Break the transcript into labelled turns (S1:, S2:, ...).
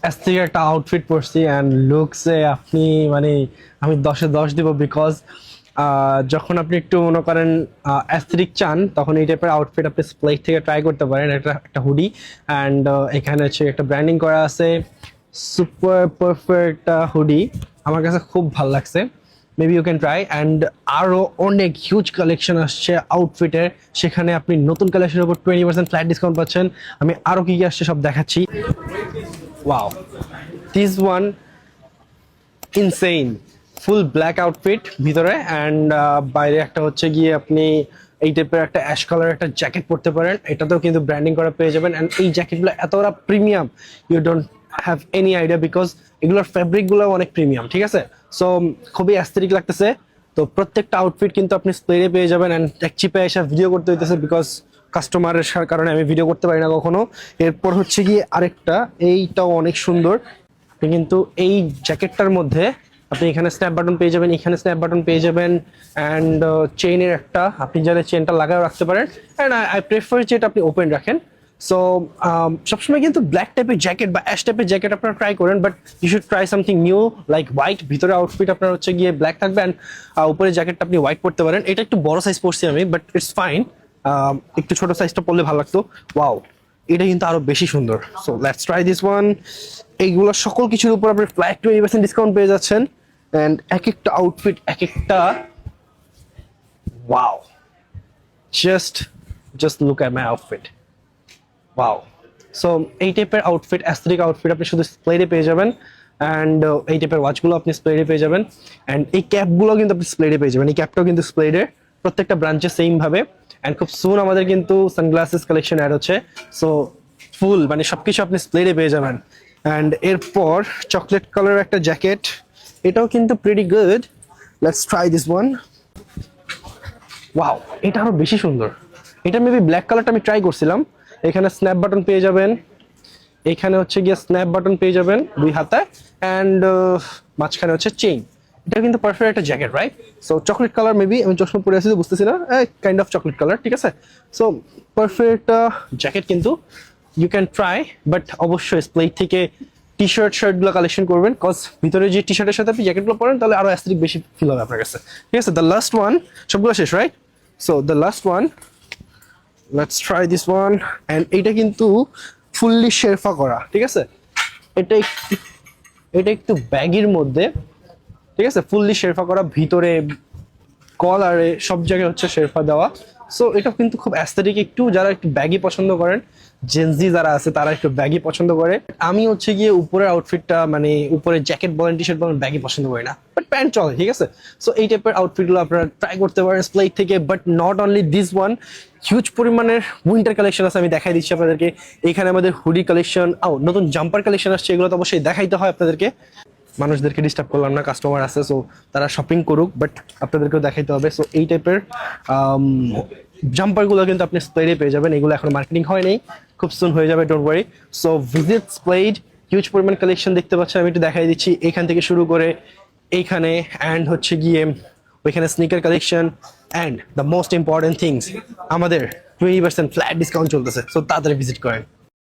S1: Aesthetic একটা outfit পরছি and লুকসে আপনি মানে আমি 10-এ 10 দিব বিকজ যখন আপনি একটু মনে করেন অ্যাস্থেটিক চান তখন এই টাইপের আউটফিট আপনি স্প্লেক থেকে ট্রাই করতে পারেন। একটা একটা হুডি অ্যান্ড এখানে হচ্ছে একটা ব্র্যান্ডিং করা আছে, সুপার পারফেক্ট হুডি। আমার কাছে খুব ভালো লাগছে, maybe you can try. And আরও অনেক হিউজ কালেকশন আসছে আউটফিটের, সেখানে আপনি নতুন কালেকশনের উপর 20% ফ্ল্যাট ডিসকাউন্ট পাচ্ছেন। আমি আরও কি কি আসছে সব দেখাচ্ছি। Wow, this one insane, full black outfit ভিতরে অ্যান্ড বাইরে একটা হচ্ছে গিয়ে আপনি এই টাইপের একটা অ্যাশ কালার একটা জ্যাকেট পরতে পারেন, এটাতেও কিন্তু ব্র্যান্ডিং করা পেয়ে যাবেন। অ্যান্ড এই জ্যাকেটগুলো এতটা premium, you don't have any idea, because এগুলোর ফ্যাব্রিকগুলো অনেক প্রিমিয়াম, ঠিক আছে। সো খুবই অ্যাস্থেটিক লাগতেছে। তো প্রত্যেকটা আউটফিট কিন্তু আপনি স্প্লেরে পেয়ে যাবেন। অ্যান্ড এক চিপে এসে ভিডিও করতে হইতেছে বিকজ কাস্টমারের কারণে আমি ভিডিও করতে পারি না কখনো। এরপর হচ্ছে গিয়ে আরেকটা, এইটাও অনেক সুন্দর। আপনি কিন্তু এই জ্যাকেটটার মধ্যে আপনি এখানে স্ন্যাপ বাটন পেয়ে যাবেন, এখানে স্ন্যাপ বাটন পেয়ে যাবেন অ্যান্ড চেইনের একটা, আপনি যারা চেনটা লাগাও রাখতে পারেন। অ্যান্ড আই প্রেফার যে এটা আপনি ওপেন রাখেন। সো সবসময় কিন্তু ব্ল্যাক টাইপের জ্যাকেট বা অ্যাশ টাইপের জ্যাকেট আপনারা ট্রাই করেন, but you should try something new like white. ভিতরে আউটফিট আপনার হচ্ছে গিয়ে ব্ল্যাক থাকবে অ্যান্ড উপরে জ্যাকেটটা আপনি হোয়াইট পরতে পারেন। এটা একটু বড় সাইজ পরছি আমি, বাট ইটস ফাইন। একটু ছোট সাইজটা পরলে ভালো লাগতো। ওয়াও, এটা কিন্তু আরো বেশি সুন্দর। So let's try this one. এইগুলো সকল কিছুর উপর আপনি ফ্ল্যাট 20% ডিসকাউন্ট পেয়ে যাচ্ছেন। অ্যান্ড এক একটা আউটফিট এক একটা wow, just just look at my outfit, wow. So এই টাইপের আউটফিট, অ্যাস্থেটিক আউটফিট আপনি শুধু স্প্লেডে পেয়ে যাবেন। অ্যান্ড এই টাইপের ওয়াচগুলো আপনি স্প্লেডে পেয়ে যাবেন। অ্যান্ড এই ক্যাপগুলো কিন্তু আপনি স্প্লেডে পেয়ে যাবেন। এই ক্যাপটাও কিন্তু স্প্লেডে, প্রত্যেকটা ব্রাঞ্চে সেম ভাবে। অ্যান্ড খুব সুন আমাদের কিন্তু সানগ্লাসেস কালেকশন অ্যাড হচ্ছে। সো ফুল মানে সবকিছু আপনি স্প্লেডে পেয়ে যাবেন। অ্যান্ড এরপর চকলেট কালার একটা জ্যাকেট, এটাও কিন্তু pretty good. Let's try this one. Wow, এটা আরো বেশি সুন্দর। এটা মেবি ব্ল্যাক কালারটা আমি ট্রাই করছিলাম। এখানে স্ন্যাপ বাটন পেয়ে যাবেন, এখানে হচ্ছে গিয়ে স্ন্যাপ বাটন পেয়ে যাবেন দুই হাতায় অ্যান্ড মাঝখানে হচ্ছে চেইন। এটা কিন্তু পারফেক্ট একটা jacket, right? So chocolate colour, maybe আমি চশমা পরে আছি তো বুঝতেছি না, কাইন্ড অফ চকলেট কালার, ঠিক আছে। সো পারফেক্ট জ্যাকেট কিন্তু ইউ ক্যান ট্রাই, বাট অবশ্যই স্প্লেট থেকে টি শার্টগুলো কালেকশন করবেন, কজ ভিতরে যে টি শার্টের সাথে আপনি জ্যাকেটগুলো পরেন তাহলে আরো অ্যাস্থেটিক বেশি ফিল হবে আপনার কাছে, ঠিক আছে। দ্য লাস্ট ওয়ান, সবগুলো শেষ, right? So the last one, let's try this one. And এইটা কিন্তু ফুললি শেরফা করা, ঠিক আছে। এটা একটু ব্যাগির মধ্যে, ঠিক আছে, ফুললি শেরফা করা, ভিতরে কলারে সব জায়গায় হচ্ছে শেরফা দেওয়া। সো এটা কিন্তু খুব অ্যাস্থেটিক, একটু যারা একটু ব্যাগি পছন্দ করেন, জেনজি যারা আছে তারা একটু ব্যাগি পছন্দ করে। আমি হচ্ছে গিয়ে উপরের আউটফিটটা মানে উপরে জ্যাকেট বলেন টি শার্ট বলেন ব্যাগি পছন্দ করি না, বাট প্যান্ট চলে, ঠিক আছে। সো এই টাইপের আউটফিটগুলো আপনারা ট্রাই করতে পারেন স্প্লেট থেকে। But not only this one, huge পরিমাণের উইন্টার কালেকশন আছে, আমি দেখাই দিচ্ছি আপনাদেরকে। এখানে আমাদের হুডি কালেকশন, নতুন জাম্পার কালেকশন আসছে, এগুলো তো অবশ্যই দেখাইতে হয় আপনাদেরকে। মানুষদেরকে ডিস্টার্ব করলাম না, কাস্টমার আছে, সো তারা শপিং করুক, বাট আপনাদেরকেও দেখাইতে হবে। সো এই টাইপের জাম্পারগুলো কিন্তু আপনি স্প্লেডে পেয়ে যাবেন। এগুলো এখন মার্কেটিং হয় নাই, খুব সুন হয়ে যাবে, ডোন্ট ওয়ারি। সো ভিজিট স্প্লেড, হিউজ পরিমাণ কালেকশন দেখতে পাচ্ছেন, আমি একটু দেখাই দিচ্ছি। এখান থেকে শুরু করে এইখানে অ্যান্ড হচ্ছে গিয়ে ওইখানে sneaker collection and the most important things, আমাদের 20% ফ্ল্যাট ডিসকাউন্ট চলতেছে। সো তাড়াতাড়ি ভিজিট করেন।